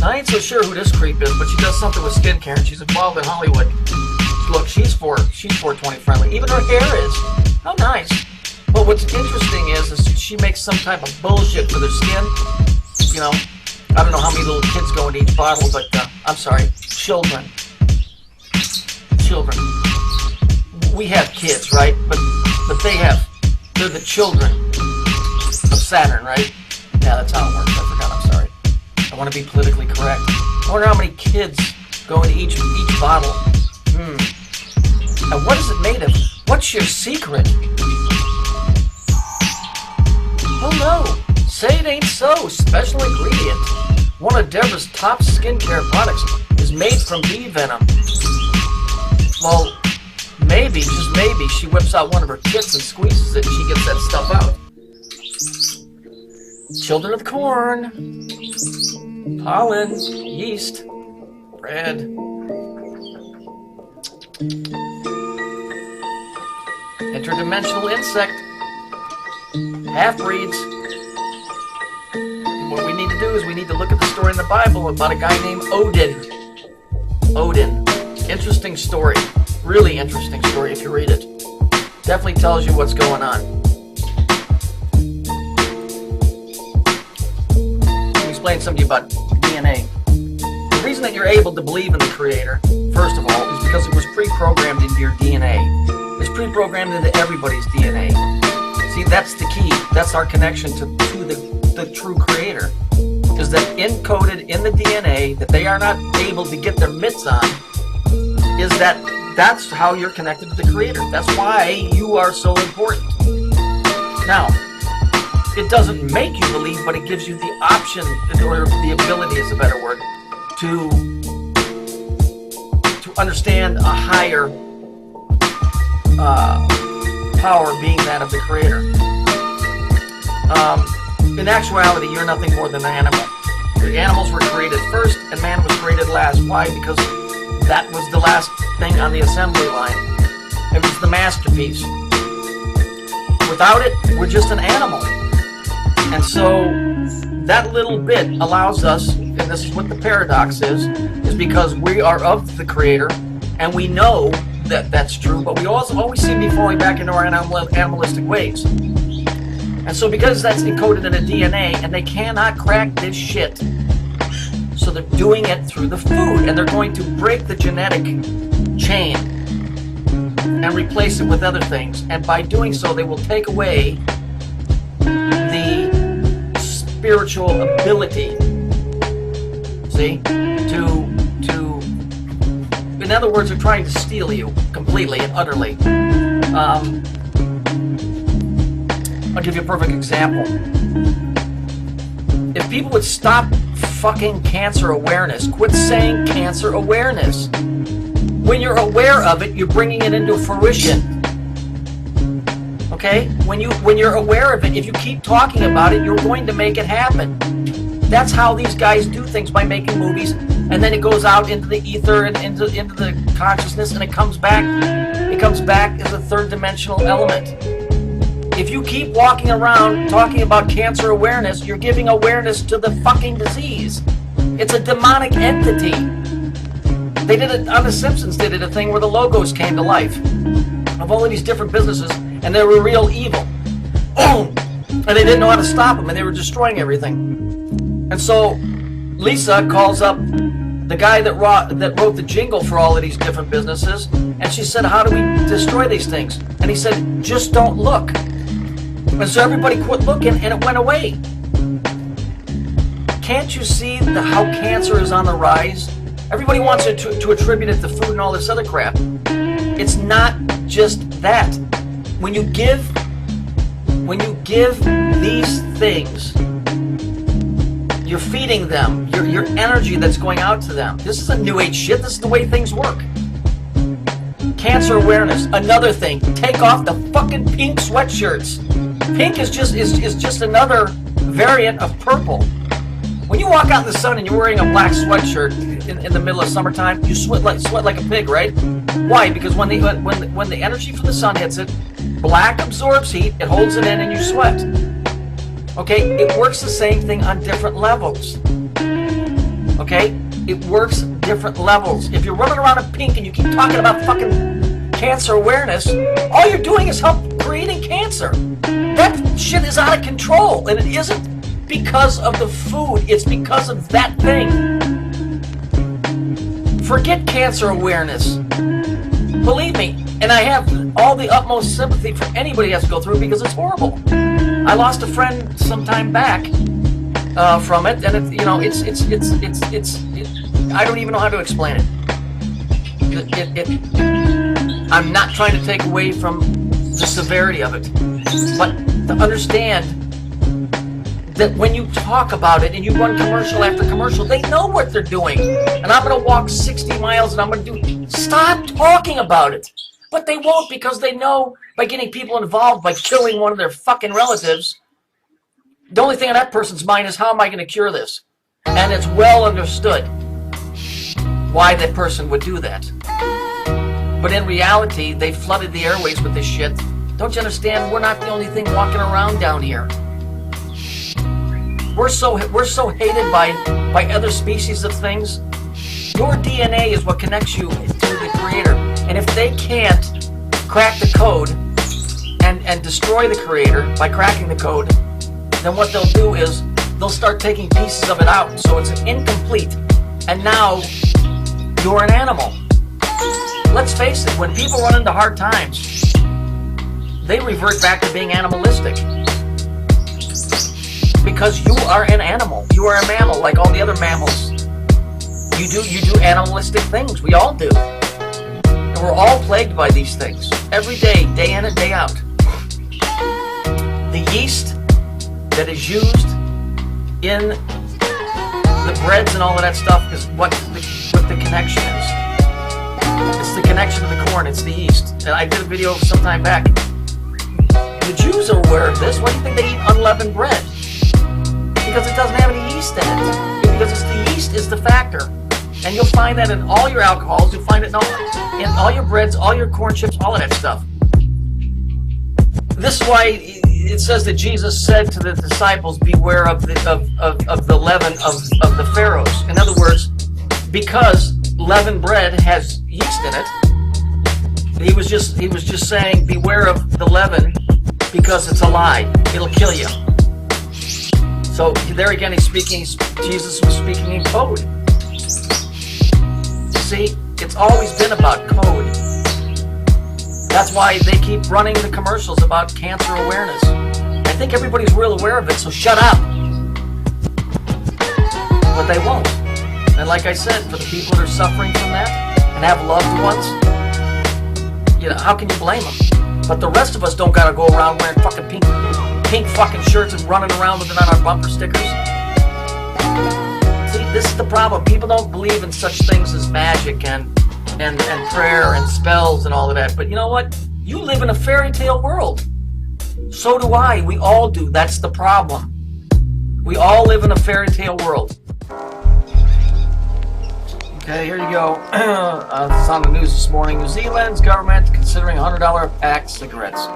I ain't so sure who this creep is, but she does something with skincare, and she's involved in Hollywood. Look, she's 420 friendly. Even her hair is. How nice. But what's interesting is she makes some type of bullshit for their skin. You know, I don't know how many little kids go into each bottle, but I'm sorry, children. Children. We have kids, right? But they're the children of Saturn, right? Yeah, that's how it works. I forgot, I'm sorry. I want to be politically correct. I wonder how many kids go into each bottle. And what is it made of? What's your secret? Oh no, say it ain't so. Special ingredient. One of Deborah's top skincare products is made from bee venom. Well, maybe, just maybe, she whips out one of her tits and squeezes it and she gets that stuff out. Children of corn, pollen, yeast, bread. Interdimensional insect, half-breeds. What we need to do is we need to look at the story in the Bible about a guy named Odin. Odin. Interesting story. Really interesting story if you read it. Definitely tells you what's going on. Let me explain something about DNA. The reason that you're able to believe in the Creator, first of all, is because it was pre-programmed into your DNA. It's pre-programmed into everybody's DNA. See, that's the key. That's our connection to the true Creator. Is that encoded in the DNA that they are not able to get their mitts on, is that's how you're connected to the Creator. That's why you are so important. Now, it doesn't make you believe, but it gives you the option, or the ability is a better word, to understand a higher power being that of the Creator. In actuality, you're nothing more than an animal. The animals were created first, and man was created last. Why? Because that was the last thing on the assembly line. It was the masterpiece. Without it, we're just an animal. And so that little bit allows us, and this is what the paradox is because we are of the Creator, and we know that that's true, but we also always seem to be falling back into our animalistic ways. And so because that's encoded in the DNA, and they cannot crack this shit, so they're doing it through the food, and they're going to break the genetic chain and replace it with other things. And by doing so, they will take away the spiritual ability, see, in other words, they're trying to steal you completely and utterly. I'll give you a perfect example. If people would stop fucking cancer awareness, quit saying cancer awareness. When you're aware of it, you're bringing it into fruition. Okay? When you're aware of it, if you keep talking about it, you're going to make it happen. That's how these guys do things, by making movies, and then it goes out into the ether and into the consciousness, and it comes back. It comes back as a third dimensional element. If you keep walking around talking about cancer awareness, you're giving awareness to the fucking disease. It's a demonic entity. They did it on The Simpsons. They did a thing where the logos came to life of all of these different businesses, and they were real evil. Boom! And they didn't know how to stop them, and they were destroying everything. And so Lisa calls up the guy that wrote the jingle for all of these different businesses, and she said, "How do we destroy these things?" And he said, "Just don't look." And so everybody quit looking, and it went away. Can't you see how cancer is on the rise? Everybody wants to attribute it to food and all this other crap. It's not just that. When you give these things, you're feeding them your energy that's going out to them. This isn't new age shit. This is the way things work. Cancer awareness, another thing. Take off the fucking pink sweatshirts. Pink is just another variant of purple. When you walk out in the sun and you're wearing a black sweatshirt in the middle of summertime, you sweat like a pig, right? Why? Because when the energy from the sun hits it, black absorbs heat, it holds it in, and you sweat. Okay, it works the same thing on different levels. Okay? It works different levels. If you're running around in pink and you keep talking about fucking cancer awareness, all you're doing is help creating cancer. That shit is out of control, and it isn't because of the food, it's because of that thing. Forget cancer awareness. Believe me, and I have all the utmost sympathy for anybody who has to go through it because it's horrible. I lost a friend some time back from it, and I don't even know how to explain it. I'm not trying to take away from the severity of it, but to understand that when you talk about it and you run commercial after commercial, they know what they're doing. And I'm going to walk 60 miles and I'm going to do... Stop talking about it. But they won't, because they know by getting people involved, by killing one of their fucking relatives, the only thing on that person's mind is, how am I going to cure this? And it's well understood why that person would do that. But in reality, they flooded the airways with this shit. Don't you understand? We're not the only thing walking around down here. We're so hated by other species of things. Your DNA is what connects you to the Creator. And if they can't crack the code and destroy the Creator by cracking the code, then what they'll do is they'll start taking pieces of it out, so it's incomplete. And now you're an animal. Let's face it, when people run into hard times, they revert back to being animalistic. Because you are an animal. You are a mammal, like all the other mammals. You do animalistic things. We all do. And we're all plagued by these things. Every day, day in and day out. The yeast that is used in the breads and all of that stuff is what the connection is. It's the connection to the corn. It's the yeast. And I did a video some time back. The Jews are aware of this. Why do you think they eat unleavened bread? Because it doesn't have any yeast in it. Because it's the yeast is the factor. And you'll find that in all your alcohols. You'll find it in all your breads, all your corn chips, all of that stuff. This is why it says that Jesus said to the disciples, beware of the leaven of the pharaohs. In other words, because leavened bread has yeast in it, he was just saying, beware of the leaven, because it's a lie. It'll kill you. So there again, Jesus was speaking in code. See, it's always been about code. That's why they keep running the commercials about cancer awareness. I think everybody's real aware of it, so shut up. But they won't. And like I said, for the people that are suffering from that and have loved ones, how can you blame them? But the rest of us don't gotta go around wearing fucking pink fucking shirts and running around with it on our bumper stickers. See, this is the problem. People don't believe in such things as magic and prayer and spells and all of that. But you know what? You live in a fairy tale world. So do I. We all do. That's the problem. We all live in a fairy tale world. Okay, here you go. It's on the news this morning. New Zealand's government considering $100 a pack cigarettes.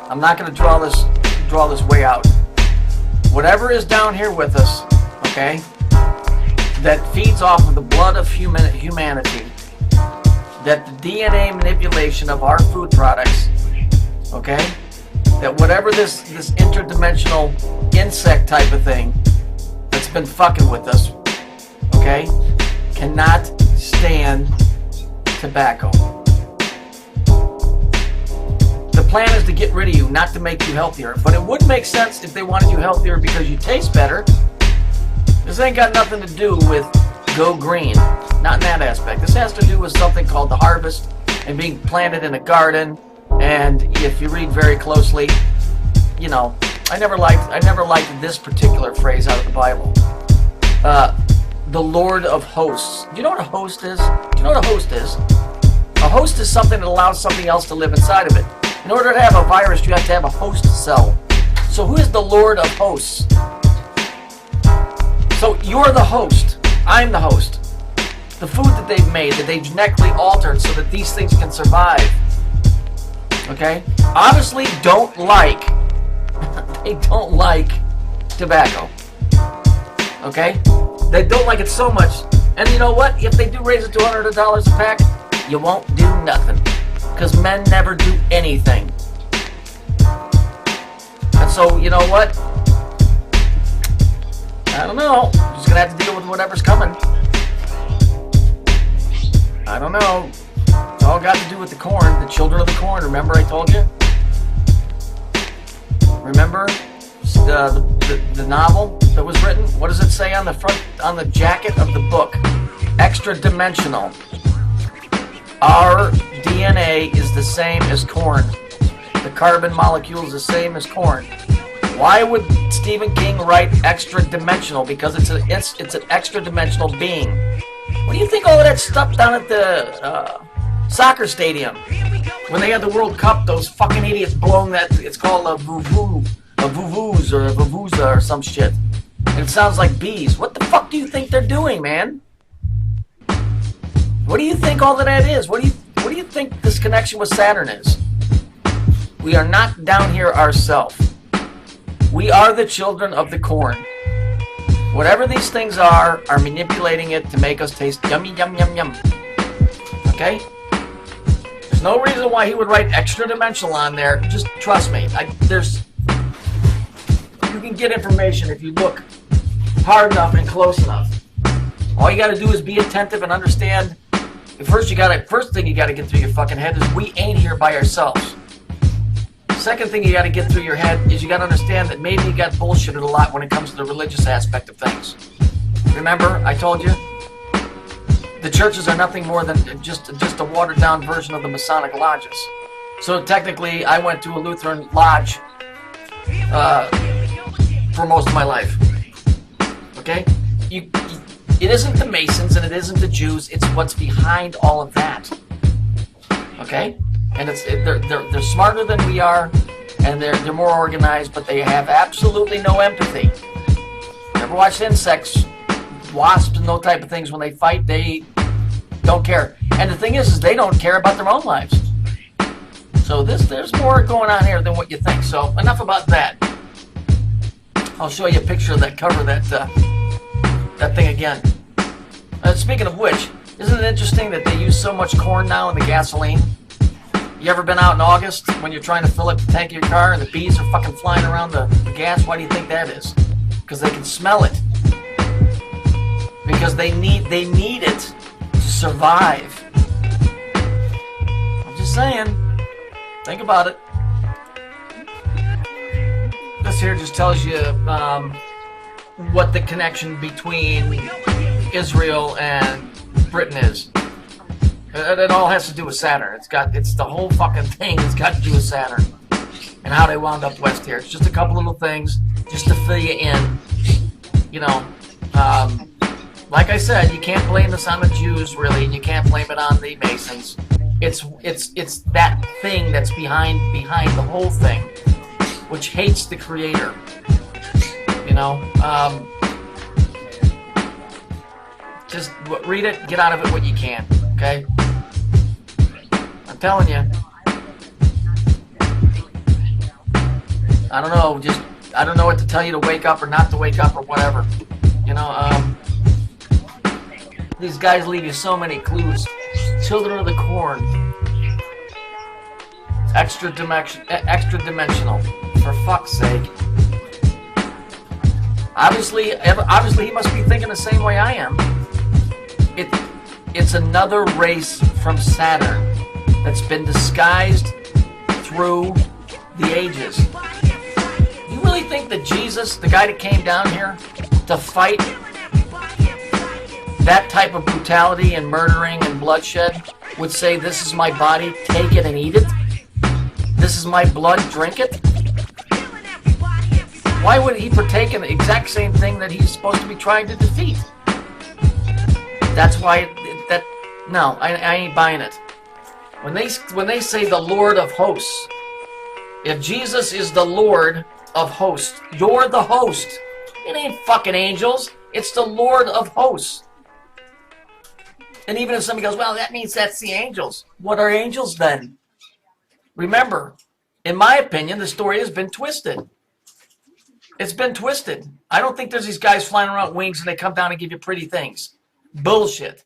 I'm not going to draw this way out. Whatever is down here with us, okay, that feeds off of the blood of humanity, that the DNA manipulation of our food products, okay, that whatever this interdimensional insect type of thing that's been fucking with us, okay, cannot stand tobacco. The plan is to get rid of you, not to make you healthier. But it would make sense if they wanted you healthier because you taste better. This ain't got nothing to do with go green. Not in that aspect. This has to do with something called the harvest and being planted in a garden. And if you read very closely, I never liked this particular phrase out of the Bible. The Lord of Hosts. Do you know what a host is? Do you know what a host is? A host is something that allows something else to live inside of it. In order to have a virus, you have to have a host cell. So who is the Lord of Hosts? So you're the host. I'm the host. The food that they've made, that they genetically altered so that these things can survive. Okay? Obviously they don't like tobacco. Okay? They don't like it so much. And you know what? If they do raise it to $100 a pack, you won't do nothing. Because men never do anything. And so, you know what? I don't know. I'm just going to have to deal with whatever's coming. I don't know. It's all got to do with the corn, the children of the corn. Remember I told you? Remember the novel that was written? What does it say on the front, on the jacket of the book? Extra dimensional. Our DNA is the same as corn. The carbon molecule is the same as corn. Why would Stephen King write extra dimensional? Because it's an extra dimensional being. What do you think all of that stuff down at the soccer stadium when they had the World Cup? Those fucking idiots blowing that. It's called a vuvuz or a vuvuza or some shit. And it sounds like bees. What the fuck do you think they're doing, man? What do you think all of that is? What do you think this connection with Saturn is? We are not down here ourselves. We are the children of the corn. Whatever these things are manipulating it to make us taste yummy, yum, yum, yum. Okay? There's no reason why he would write extra dimensional on there. Just trust me. You can get information if you look hard enough and close enough. All you got to do is be attentive and understand. First thing you got to get through your fucking head is we ain't here by ourselves. Second thing you got to get through your head is you got to understand that maybe you got bullshitted a lot when it comes to the religious aspect of things. Remember, I told you, the churches are nothing more than just a watered down version of the Masonic lodges. So technically, I went to a Lutheran lodge for most of my life. Okay, it isn't the Masons and it isn't the Jews. It's what's behind all of that. Okay. And they're smarter than we are, and they're more organized, but they have absolutely no empathy. Never watched insects, wasps, and those type of things when they fight. They don't care. And the thing is they don't care about their own lives. So there's more going on here than what you think. So enough about that. I'll show you a picture of that cover, that thing again. Speaking of which, isn't it interesting that they use so much corn now in the gasoline? You ever been out in August when you're trying to fill up the tank of your car and the bees are fucking flying around the gas? Why do you think that is? Because they can smell it. Because they need it to survive. I'm just saying. Think about it. This here just tells you what the connection between Israel and Britain is. It all has to do with Saturn. It's the whole fucking thing has got to do with Saturn and how they wound up west here. It's just a couple little things just to fill you in. You know, like I said, you can't blame this on the Jews really, and you can't blame it on the Masons. It's that thing that's behind the whole thing, which hates the Creator. You know, just read it, get out of it what you can. Okay? I'm telling you. I don't know, I don't know what to tell you to wake up or not to wake up or whatever. You know, these guys leave you so many clues. Children of the corn. Extra dimensional. For fuck's sake. Obviously he must be thinking the same way I am. It's another race from Saturn that's been disguised through the ages. You really think that Jesus, the guy that came down here to fight that type of brutality and murdering and bloodshed, would say, this is my body, take it and eat it? This is my blood, drink it? Why would he partake in the exact same thing that he's supposed to be trying to defeat? That's why no, I ain't buying it. When they say the Lord of hosts, if Jesus is the Lord of hosts, you're the host. It ain't fucking angels. It's the Lord of hosts. And even if somebody goes, well, that means that's the angels. What are angels then? Remember, in my opinion, the story has been twisted. It's been twisted. I don't think there's these guys flying around with wings and they come down and give you pretty things. Bullshit.